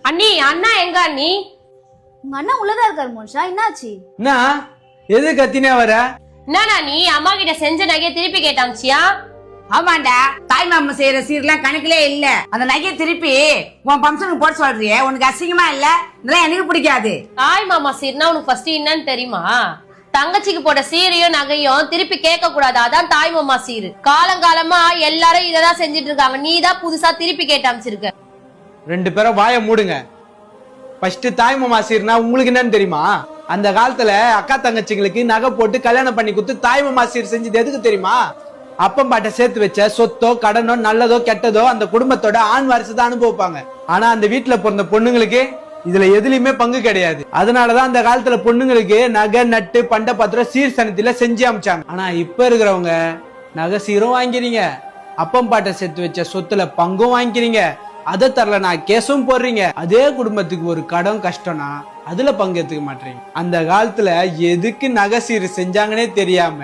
அண்ணி அண்ணா எங்க அண்ணி? உங்க அண்ணா உள்ளதா இருக்காரு மோனிஷா, என்னாச்சு? என்ன எது கத்தினே வர? என்னண்ணா நீ அம்மா கிட்ட செஞ்ச நகையை திருப்பி கேட்டாச்சியா? ஆமாண்டா, தாய் மாமா செய்யற சீர்லாம் கணக்கிலே இல்ல. அந்த நகையை திருப்பி உன் பம்சனுக்கு போட சொல்றியே, உனக்கு அசிங்கமா இல்ல? இதெல்லாம் எனக்கு பிடிக்காது. தாய் மாமா சீர்னா உனக்கு ஃபர்ஸ்ட் என்னன்னு தெரியுமா? தங்கச்சிக்கு போட்ட சீரையும் நகையும் திருப்பி கேட்க கூடாது, அதான் தாய் மாமா சீரு. காலங்காலமா எல்லாரும் இததான் செஞ்சிட்டு இருக்காங்க, நீ தான் புதுசா திருப்பி கேட்டாமிச்சிருக்க. ரெண்டு பேரும் வாய மூடுங்க. ஃபர்ஸ்ட் தாய் மாமா சீர்னா உங்களுக்கு என்னன்னு தெரியுமா? அந்த காலத்துல அக்கா தங்கச்சிங்களுக்கு நகை போட்டு கல்யாணம் பண்ணி கொடுத்து தாய் மாமா சீர் செஞ்சது எதுக்கு தெரியுமா? அப்பம் பாட்ட சேர்த்து வச்ச சொத்தோ கடனோ நல்லதோ கெட்டதோ அந்த குடும்பத்தோட ஆண் வாரிசு தான் அனுபவிப்பாங்க. ஆனா அந்த வீட்டுல பிறந்த பொண்ணுங்களுக்கு இதுல எதுலயுமே பங்கு கிடையாது. அதனாலதான் அந்த காலத்துல பொண்ணுங்களுக்கு நகை நட்டு பண்ட பாத்திரம் சீர் சனத்தில செஞ்சு அமைச்சாங்க. ஆனா இப்ப இருக்கிறவங்க நகை சீரும் வாங்கிறீங்க, அப்பம் பாட்டை சேர்த்து வச்ச சொத்துல பங்கும் வாங்கிக்கிறீங்க, அதை தரல நான் கேஸும் போடுறீங்க. அதே குடும்பத்துக்கு ஒரு கடன் கஷ்டம்னா அதுல பங்கெடுத்துக்க மாட்டீங்க. அந்த காலத்துல எதுக்கு நகை சீர் செஞ்சாங்கன்னே தெரியாம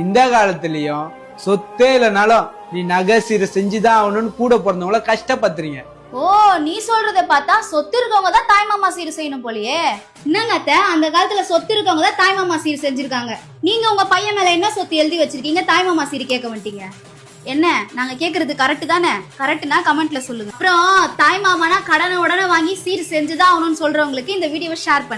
இந்த காலத்திலயும் சொத்தே இல்லைனாலும் நீ நகை சீர் செஞ்சுதான் ஆகணும்னு கூட பிறந்தவங்கள கஷ்டப்படுத்துறீங்க. ஓ, நீ சொல்றத பார்த்தா சொத்து இருக்கவங்க தான் தாய் மாமா சீர் செய்யணும் போலயே. என்னங்க அத்தை, அந்த காலத்துல சொத்து இருக்கவங்க தான் தாய் மாமா சீர் செஞ்சிருக்காங்க. நீங்க உங்க பையன் மேல என்ன சொத்து எழுதி வச்சிருக்கீங்க, தாய் மாமா சீர் கேட்க மாட்டீங்க? என்ன நாங்க கேக்குறது கரெக்ட் தானே? கரெக்ட்னா கமெண்ட்ல சொல்லுங்க. அப்புறம் தாய் மாமானா கடனை உடனே வாங்கி சீர் செஞ்சுதான் ஆகணும்னு சொல்றவங்களுக்கு இந்த வீடியோவை ஷேர் பண்ணுங்க.